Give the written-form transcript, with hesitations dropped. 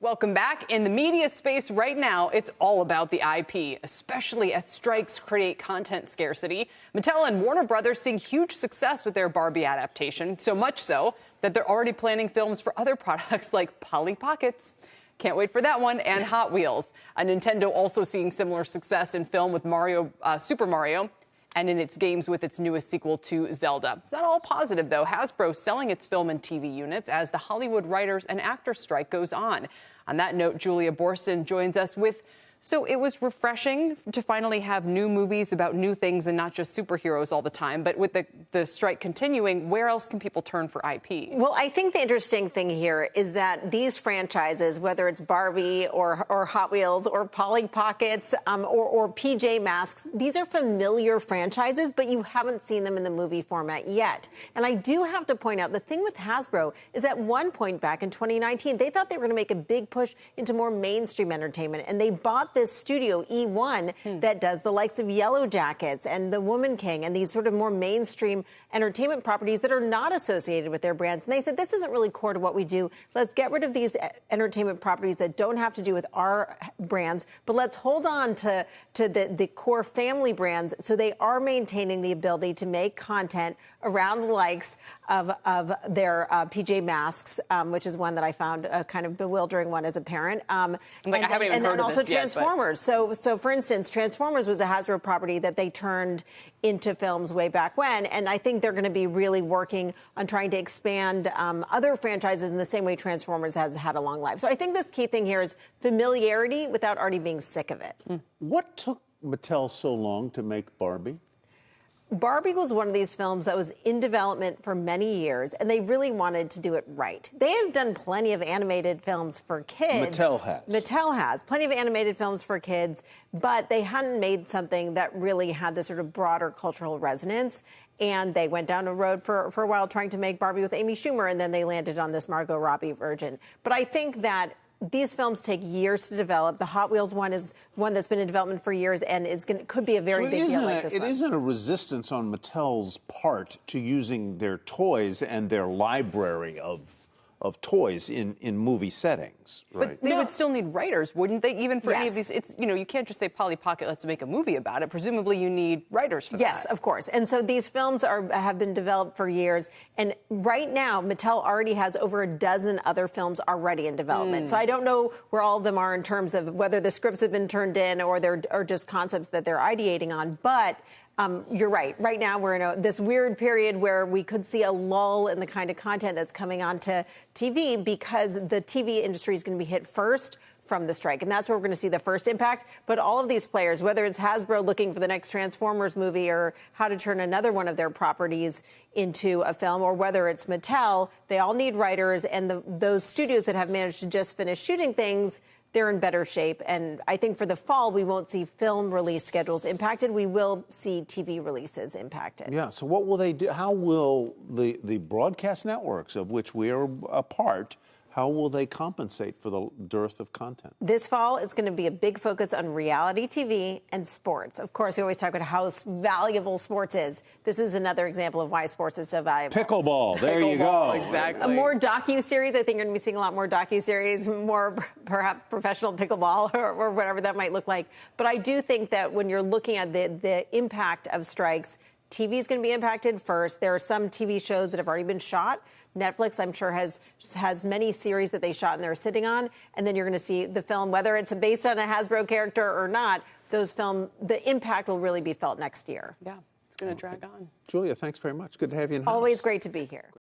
Welcome back. In the media space right now, it's all about the IP, especially as strikes create content scarcity. Mattel and Warner Brothers seeing huge success with their Barbie adaptation, so much so that they're already planning films for other products like Polly Pockets. Can't wait for that one, and Hot Wheels. Nintendo also seeing similar success in film with Super Mario, and in its games with its newest sequel to Zelda. It's not all positive, though. Hasbro selling its film and TV units as the Hollywood writers and actors strike goes on. On that note, Julia Borsten joins us with, so it was refreshing to finally have new movies about new things and not just superheroes all the time. But with the strike continuing, where else can people turn for IP? Well, I think the interesting thing here is that these franchises, whether it's Barbie or Hot Wheels or Polly Pockets or PJ Masks, these are familiar franchises, but you haven't seen them in the movie format yet. And I do have to point out, the thing with Hasbro is at one point back in 2019, they thought they were going to make a big push into more mainstream entertainment. And they bought this studio, eOne, that does the likes of Yellow Jackets and The Woman King and these sort of more mainstream entertainment properties that are not associated with their brands. And they said, this isn't really core to what we do. Let's get rid of these entertainment properties that don't have to do with our brands, but let's hold on to the core family brands so they are maintaining the ability to make content around the likes of their PJ Masks, which is one that I found a kind of bewildering one as a parent. I haven't even heard of also this yet, Transformers. So for instance, Transformers was a Hasbro property that they turned into films way back when, and I think they're going to be really working on trying to expand other franchises in the same way Transformers has had a long life. So I think this key thing here is familiarity without already being sick of it. What took Mattel so long to make Barbie? Barbie was one of these films that was in development for many years, and they really wanted to do it right. They have done plenty of animated films for kids. Mattel has. Mattel has. Plenty of animated films for kids, but they hadn't made something that really had this sort of broader cultural resonance. And they went down a road for a while trying to make Barbie with Amy Schumer, and then they landed on this Margot Robbie version. But I think that these films take years to develop. The Hot Wheels one is one that's been in development for years and could be a very big deal like this one. It isn't a resistance on Mattel's part to using their toys and their library of toys in movie settings, right? But they would still need writers, wouldn't they? Even for any of these, it's, you can't just say Polly Pocket, let's make a movie about it. Presumably you need writers for that. Yes, of course. And so these films have been developed for years. And right now, Mattel already has over a dozen other films already in development. So I don't know where all of them are in terms of whether the scripts have been turned in or they're just concepts that they're ideating on. But you're right. Right now, we're in this weird period where we could see a lull in the kind of content that's coming onto TV because the TV industry is going to be hit first from the strike. And that's where we're going to see the first impact. But all of these players, whether it's Hasbro looking for the next Transformers movie or how to turn another one of their properties into a film, or whether it's Mattel, they all need writers. And those studios that have managed to just finish shooting things, they're in better shape. And I think for the fall, we won't see film release schedules impacted. We will see TV releases impacted. Yeah, so what will they do? How will the broadcast networks, of which we are a part, how will they compensate for the dearth of content? This fall, it's going to be a big focus on reality TV and sports. Of course, we always talk about how valuable sports is. This is another example of why sports is so valuable. Pickleball, there you go. Exactly. More docu-series. I think you're going to be seeing a lot more docu-series, more perhaps professional pickleball or whatever that might look like. But I do think that when you're looking at the impact of strikes, TV is going to be impacted first. There are some TV shows that have already been shot. Netflix, I'm sure, has many series that they shot and they're sitting on. And then you're going to see the film, whether it's based on a Hasbro character or not, the impact will really be felt next year. Yeah, it's going to drag on. Julia, thanks very much. Good to have you in the house. Always great to be here.